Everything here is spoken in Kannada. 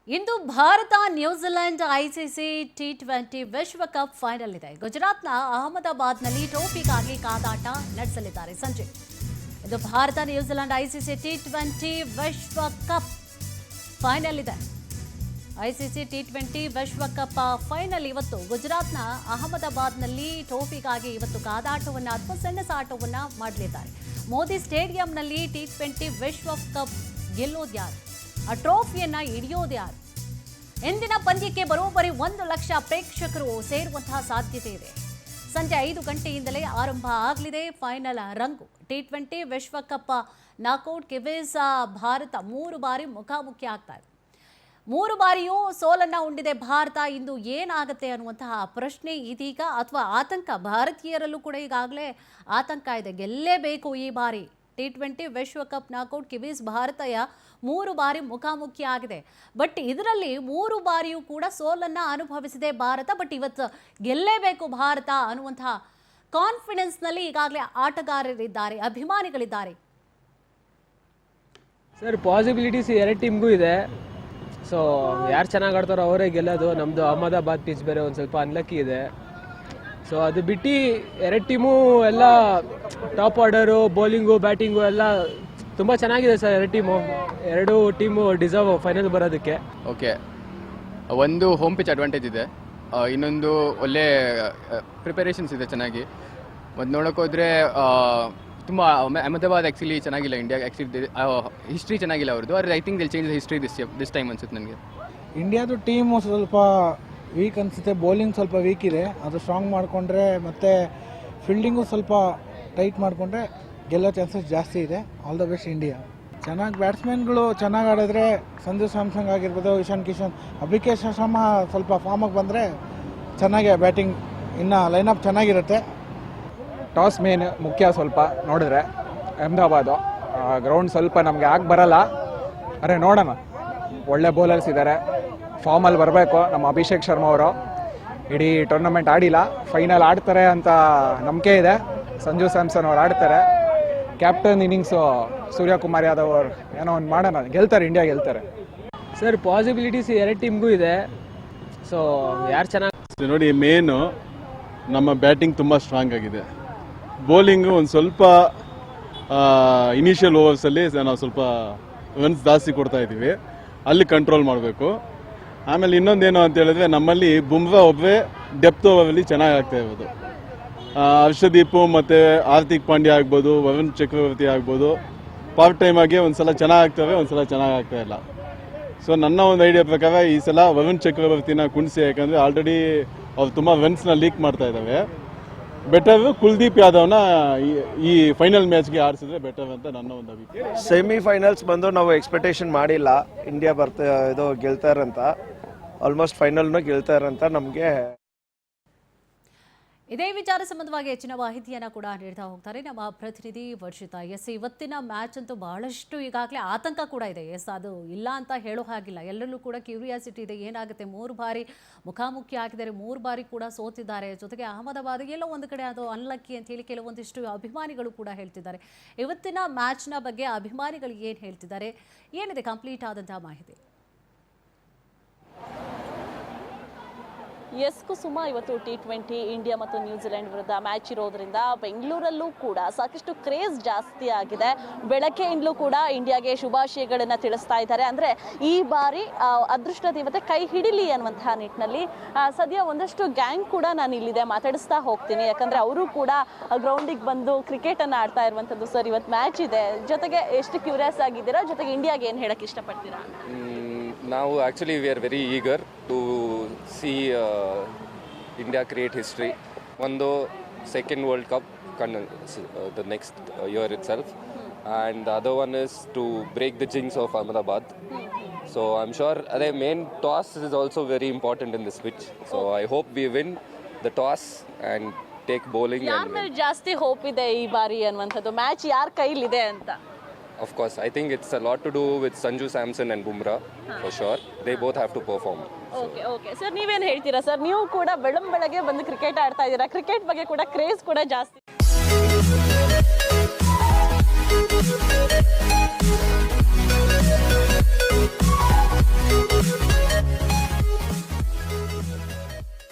ಇಂದು ಭಾರತ ನ್ಯೂಜಿಲೆಂಡ್ ಐಸಿಸಿ ಟಿ20 ವಿಶ್ವಕಪ್ ಫೈನಲ್ ಇದೆ. ಗುಜರಾತ್ನ ಅಹಮದಾಬಾದ್ನಲ್ಲಿ ಟ್ರೋಫಿಗಾಗಿ ಕಾದಾಟ ನಡೆಸಲಿದ್ದಾರೆ ಸಂಜೆ. ಇದು ಭಾರತ ನ್ಯೂಜಿಲೆಂಡ್ ಐಸಿಸಿ ಟಿ20 ವಿಶ್ವಕಪ್ ಫೈನಲ್ ಇದೆ. ಐಸಿಸಿ ಟಿ20 ವಿಶ್ವಕಪ್ ಫೈನಲ್ ಇವತ್ತು ಗುಜರಾತ್ನ ಅಹಮದಾಬಾದ್ನಲ್ಲಿ ಟ್ರೋಫಿಗಾಗಿ ಇವತ್ತು ಕಾದಾಟವನ್ನು ಅಥವಾ ಸೆಣಸಾಟವನ್ನು ಮಾಡಲಿದ್ದಾರೆ. ಮೋದಿ ಸ್ಟೇಡಿಯಂನಲ್ಲಿ ಟಿ20 ವಿಶ್ವಕಪ್ ಗೆಲ್ಲೋದ್ಯಾರು, ಆ ಟ್ರೋಫಿಯನ್ನ ಹಿಡಿಯೋದ್ಯಾರು? ಇಂದಿನ ಪಂದ್ಯಕ್ಕೆ ಬರೋಬ್ಬರಿ 1 ಲಕ್ಷ ಪ್ರೇಕ್ಷಕರು ಸೇರುವಂತಹ ಸಾಧ್ಯತೆ ಇದೆ. ಸಂಜೆ 5 ಗಂಟೆಯಿಂದಲೇ ಆರಂಭ ಆಗಲಿದೆ ಫೈನಲ್ ರಂಗು. ಟಿ20 ವಿಶ್ವಕಪ್ ನಾಕೌಟ್ ಕಿವೀಸ್ ಭಾರತ 3 ಬಾರಿ ಮುಖಾಮುಖಿ ಆಗ್ತಾ ಇದೆ. 3 ಬಾರಿಯೂ ಸೋಲನ್ನ ಉಂಡಿದೆ ಭಾರತ. ಇಂದು ಏನಾಗುತ್ತೆ ಅನ್ನುವಂತಹ ಪ್ರಶ್ನೆ ಇದೀಗ, ಅಥವಾ ಆತಂಕ ಭಾರತೀಯರಲ್ಲೂ ಕೂಡ ಈಗಾಗಲೇ ಆತಂಕ ಇದೆ. ಗೆಲ್ಲೇಬೇಕು ಈ ಬಾರಿ. ಟಿ20 ವಿಶ್ವಕಪ್ ನಾಕೌಟ್ ಕಿವೀಸ್ ಭಾರತ 3 ಬಾರಿ ಮುಖಾಮುಖಿ ಆಗಿದೆ. ಬಟ್ ಇದರಲ್ಲಿ 3 ಬಾರಿಯೂ ಕೂಡ ಸೋಲನ್ನ ಅನುಭವಿಸಿದೆ ಭಾರತ. ಬಟ್ ಇವತ್ತು ಗೆಲ್ಲೇಬೇಕು ಭಾರತ ಅನ್ನುವಂತಹ ಕಾನ್ಫಿಡೆನ್ಸ್ನಲ್ಲಿ ಈಗಾಗಲೇ ಆಟಗಾರರಿದ್ದಾರೆ, ಅಭಿಮಾನಿಗಳಿದ್ದಾರೆ. ಸರ್, ಪಾಸಿಬಿಲಿಟೀಸ್ 2 ಟೀಮ್ಗೂ ಇದೆ. ಸೊ ಯಾರು ಚೆನ್ನಾಗಿ ಆಡ್ತಾರೋ ಅವರೇ ಗೆಲ್ಲೋದು. ನಮ್ಮದು ಅಹಮದಾಬಾದ್ ಪಿಚ್ ಬೇರೆ ಒಂದು ಸ್ವಲ್ಪ ಅನ್ಲಕ್ಕಿ ಇದೆ. ಸೊ ಅದು ಬಿಟ್ಟು 2 ಟೀಮು ಎಲ್ಲ ಟಾಪ್ ಆರ್ಡರು, ಬೌಲಿಂಗು, ಬ್ಯಾಟಿಂಗು ಎಲ್ಲ ತುಂಬ ಚೆನ್ನಾಗಿದೆ ಸರ್. 2 ಟೀಮು ಡಿಸರ್ವ್ ಫೈನಲ್ ಬರೋದಕ್ಕೆ. ಓಕೆ, ಒಂದು ಹೋಮ್ ಪಿಚ್ ಅಡ್ವಾಂಟೇಜ್ ಇದೆ, ಇನ್ನೊಂದು ಒಳ್ಳೆ ಪ್ರಿಪರೇಷನ್ಸ್ ಇದೆ ಚೆನ್ನಾಗಿ. ಮತ್ತು ನೋಡೋಕ್ಕೋದ್ರೆ ತುಂಬ ಅಹಮದಾಬಾದ್ ಆ್ಯಕ್ಚುಲಿ ಚೆನ್ನಾಗಿಲ್ಲ. ಇಂಡಿಯಾ ಆ್ಯಕ್ಚುಲಿ ಹಿಸ್ಟ್ರಿ ಚೆನ್ನಾಗಿಲ್ಲ ಅವ್ರದ್ದು. ಆದರೆ I think they'll change history this time ಅನ್ಸುತ್ತೆ ನನಗೆ. ಇಂಡಿಯಾದು ಟೀಮು ಸ್ವಲ್ಪ ವೀಕ್ ಅನಿಸುತ್ತೆ. ಬೌಲಿಂಗ್ ಸ್ವಲ್ಪ ವೀಕ್ ಇದೆ, ಅದು ಸ್ಟ್ರಾಂಗ್ ಮಾಡಿಕೊಂಡ್ರೆ ಮತ್ತು ಫೀಲ್ಡಿಂಗು ಸ್ವಲ್ಪ ಟೈಟ್ ಮಾಡಿಕೊಂಡ್ರೆ ಗೆಲ್ಲೋ ಚಾನ್ಸಸ್ ಜಾಸ್ತಿ ಇದೆ. All the best India. ಚೆನ್ನಾಗಿ ಬ್ಯಾಟ್ಸ್ಮನ್ಗಳು ಚೆನ್ನಾಗಿ ಆಡಿದ್ರೆ ಸಂಜು ಸ್ಯಾಮ್ಸಂಗ್ ಆಗಿರ್ಬೋದು, ಇಶಾನ್ ಕಿಶನ್, ಅಭಿಷೇಕ್ ಶರ್ಮಾ ಸ್ವಲ್ಪ ಫಾರ್ಮಾಗಿ ಬಂದರೆ ಚೆನ್ನಾಗಿ ಬ್ಯಾಟಿಂಗ್ ಇನ್ನು ಲೈನಪ್ ಚೆನ್ನಾಗಿರುತ್ತೆ. ಟಾಸ್ ಮೇನ್ ಮುಖ್ಯ. ಸ್ವಲ್ಪ ನೋಡಿದ್ರೆ ಅಹಮದಾಬಾದು ಗ್ರೌಂಡ್ ಸ್ವಲ್ಪ ನಮಗೆ ಆಗಿ ಬರಲ್ಲ. ಅರೆ ನೋಡೋಣ, ಒಳ್ಳೆ ಬೌಲರ್ಸ್ ಇದ್ದಾರೆ, ಫಾರ್ಮಲ್ಲಿ ಬರಬೇಕು. ನಮ್ಮ ಅಭಿಷೇಕ್ ಶರ್ಮಾ ಅವರು ಇಡೀ ಟೂರ್ನಮೆಂಟ್ ಆಡಿಲ್ಲ, ಫೈನಲ್ ಆಡ್ತಾರೆ ಅಂತ ನಂಬಿಕೆ ಇದೆ. ಸಂಜು ಸ್ಯಾಮ್ಸನ್ ಅವ್ರು ಆಡ್ತಾರೆ. ಕ್ಯಾಪ್ಟನ್ ಇನ್ನಿಂಗ್ಸು ಸೂರ್ಯಕುಮಾರ್ ಯಾದವ್ ಅವರು ಏನೋ ಒಂದು ಮಾಡೋಣ, ಗೆಲ್ತಾರೆ, ಇಂಡಿಯಾ ಗೆಲ್ತಾರೆ. ಸರ್, ಪಾಸಿಬಿಲಿಟೀಸ್ 2 ಟೀಮ್ಗೂ ಇದೆ. ಸೊ ಯಾರು ಚೆನ್ನಾಗಿ ನೋಡಿ, ಮೇನು ನಮ್ಮ ಬ್ಯಾಟಿಂಗ್ ತುಂಬ ಸ್ಟ್ರಾಂಗ್ ಆಗಿದೆ. ಬೌಲಿಂಗು ಒಂದು ಸ್ವಲ್ಪ ಇನಿಷಿಯಲ್ ಓವರ್ಸಲ್ಲಿ ನಾವು ಸ್ವಲ್ಪ ರನ್ಸ್ ಜಾಸ್ತಿ ಕೊಡ್ತಾ ಇದ್ದೀವಿ, ಅಲ್ಲಿ ಕಂಟ್ರೋಲ್ ಮಾಡಬೇಕು. ಆಮೇಲೆ ಇನ್ನೊಂದೇನು ಅಂತ ಹೇಳಿದ್ರೆ, ನಮ್ಮಲ್ಲಿ ಬುಮ್ರಾ ಒಬ್ಬರೇ ಡೆಪ್ತ್ ಓವರಲ್ಲಿ ಚೆನ್ನಾಗಿ ಆಗ್ತಾ ಇರೋದು. ಹರ್ಷದೀಪು ಮತ್ತು ಹಾರ್ದಿಕ್ ಪಾಂಡ್ಯ ಆಗ್ಬೋದು, ವರುಣ್ ಚಕ್ರವರ್ತಿ ಆಗ್ಬೋದು, ಪಾರ್ಟ್ ಟೈಮ್ ಆಗಿ ಒಂದು ಸಲ ಚೆನ್ನಾಗಾಗ್ತವೆ, ಒಂದು ಸಲ ಚೆನ್ನಾಗಿ ಆಗ್ತಾ ಇಲ್ಲ. ಸೊ ನನ್ನ ಒಂದು ಐಡಿಯಾ ಪ್ರಕಾರ ಈ ಸಲ ವರುಣ್ ಚಕ್ರವರ್ತಿನ ಕುಣಿಸಿ, ಯಾಕಂದರೆ ಆಲ್ರೆಡಿ ಅವ್ರು ತುಂಬ ರನ್ಸ್ನ ಲೀಕ್ ಮಾಡ್ತಾ ಇದ್ದಾವೆ. ಬೆಟರ್ ಕುಲ್ದೀಪ್ ಯಾದವ್ನ ಈ ಫೈನಲ್ ಮ್ಯಾಚ್ಗೆ ಆಡಿಸಿದ್ರೆ ಬೆಟರ್ ಅಂತ ನನ್ನ ಒಂದು ಅಭಿಪ್ರಾಯ. ಸೆಮಿಫೈನಲ್ಸ್ ಬಂದು ನಾವು ಎಕ್ಸ್ಪೆಕ್ಟೇಷನ್ ಮಾಡಿಲ್ಲ ಇಂಡಿಯಾ ಗೆಲ್ತಾರಂತ. ಆಲ್ಮೋಸ್ಟ್ ಫೈನಲ್ನ ಗೆಲ್ತಾರಂತ ನಮಗೆ. ಇದೇ ವಿಚಾರ ಸಂಬಂಧವಾಗಿ ಹೆಚ್ಚಿನ ಮಾಹಿತಿಯನ್ನು ಕೂಡ ನೀಡ್ತಾ ಹೋಗ್ತಾರೆ ನಮ್ಮ ಪ್ರತಿನಿಧಿ ವರ್ಷಿತಾ. ಇವತ್ತಿನ ಮ್ಯಾಚ್ ಅಂತೂ ಬಹಳಷ್ಟು ಈಗಾಗಲೇ ಆತಂಕ ಕೂಡ ಇದೆ. ಅದು ಇಲ್ಲ ಅಂತ ಹೇಳೋ ಹಾಗಿಲ್ಲ. ಎಲ್ಲರಲ್ಲೂ ಕೂಡ ಕ್ಯೂರಿಯಾಸಿಟಿ ಇದೆ, ಏನಾಗುತ್ತೆ. 3 ಬಾರಿ ಮುಖಾಮುಖಿ ಆಗಿದ್ದಾರೆ, 3 ಬಾರಿ ಕೂಡ ಸೋತಿದ್ದಾರೆ. ಜೊತೆಗೆ ಅಹಮದಾಬಾದ್ ಎಲ್ಲೋ ಒಂದು ಕಡೆ ಅದು ಅನ್ಲಕ್ಕಿ ಅಂತ ಹೇಳಿ ಕೆಲವೊಂದಿಷ್ಟು ಅಭಿಮಾನಿಗಳು ಕೂಡ ಹೇಳ್ತಿದ್ದಾರೆ. ಇವತ್ತಿನ ಮ್ಯಾಚ್ನ ಬಗ್ಗೆ ಅಭಿಮಾನಿಗಳು ಏನು ಹೇಳ್ತಿದ್ದಾರೆ, ಏನಿದೆ ಕಂಪ್ಲೀಟ್ ಆದಂತಹ ಮಾಹಿತಿ? ಎಸ್ ಕುಸುಮ, ಇವತ್ತು ಟಿ20 ಇಂಡಿಯಾ ಮತ್ತು ನ್ಯೂಜಿಲೆಂಡ್ ವಿರುದ್ಧ ಮ್ಯಾಚ್ ಇರೋದ್ರಿಂದ ಬೆಂಗಳೂರಲ್ಲೂ ಕೂಡ ಸಾಕಷ್ಟು ಕ್ರೇಜ್ ಜಾಸ್ತಿ ಆಗಿದೆ. ಬೆಳಗ್ಗೆಯಿಂದಲೂ ಕೂಡ ಇಂಡಿಯಾಗೆ ಶುಭಾಶಯಗಳನ್ನು ತಿಳಿಸ್ತಾ ಇದ್ದಾರೆ. ಅಂದರೆ ಈ ಬಾರಿ ಅದೃಷ್ಟ ದೇವತೆ ಕೈ ಹಿಡಿಲಿ ಅನ್ನುವಂತಹ ನಿಟ್ಟಿನಲ್ಲಿ ಸದ್ಯ ಒಂದಷ್ಟು ಗ್ಯಾಂಗ್ ಕೂಡ ನಾನು ಇಲ್ಲಿದೆ, ಮಾತಾಡಿಸ್ತಾ ಹೋಗ್ತೀನಿ. ಯಾಕಂದರೆ ಅವರು ಕೂಡ ಗ್ರೌಂಡಿಗೆ ಬಂದು ಕ್ರಿಕೆಟನ್ನು ಆಡ್ತಾ ಇರುವಂಥದ್ದು. ಸರ್, ಇವತ್ತು ಮ್ಯಾಚ್ ಇದೆ, ಜೊತೆಗೆ ಎಷ್ಟು ಕ್ಯೂರಿಯಸ್ ಆಗಿದ್ದೀರಾ, ಜೊತೆಗೆ ಇಂಡಿಯಾಗೆ ಏನು ಹೇಳಕ್ಕೆ ಇಷ್ಟಪಡ್ತೀರಾ? ನಾವು actually we are very eager to see India create history. ಒಂದು second world cup the next year itself, and the other one is to break the jinx of Ahmedabad. So I am sure ಅದೇ main toss is also very important in this pitch. So I hope we win the toss and take bowling. ಯಾರ ಮೇಲೆ ಜಾಸ್ತಿ ಹೋಪ್ ಇದೆ ಈ ಬಾರಿ ಅನ್ನುವಂಥದ್ದು? ಮ್ಯಾಚ್ ಯಾರ ಕೈಲಿದೆ ಅಂತ? Of course, I think it's a lot to do with Sanju Samson and Bumrah, for sure. They both have to perform. Okay sir, ನೀವೇನು ಹೇಳ್ತೀರಾ ಸರ್? ನೀವು ಕೂಡ ಬೆಳಗ್ಗೆ ಬಂದು ಕ್ರಿಕೆಟ್ ಆಡ್ತಾ ಇದ್ದೀರಾ, ಕ್ರಿಕೆಟ್ ಬಗ್ಗೆ ಕೂಡ ಕ್ರೇಜ್ ಕೂಡ ಜಾಸ್ತಿ.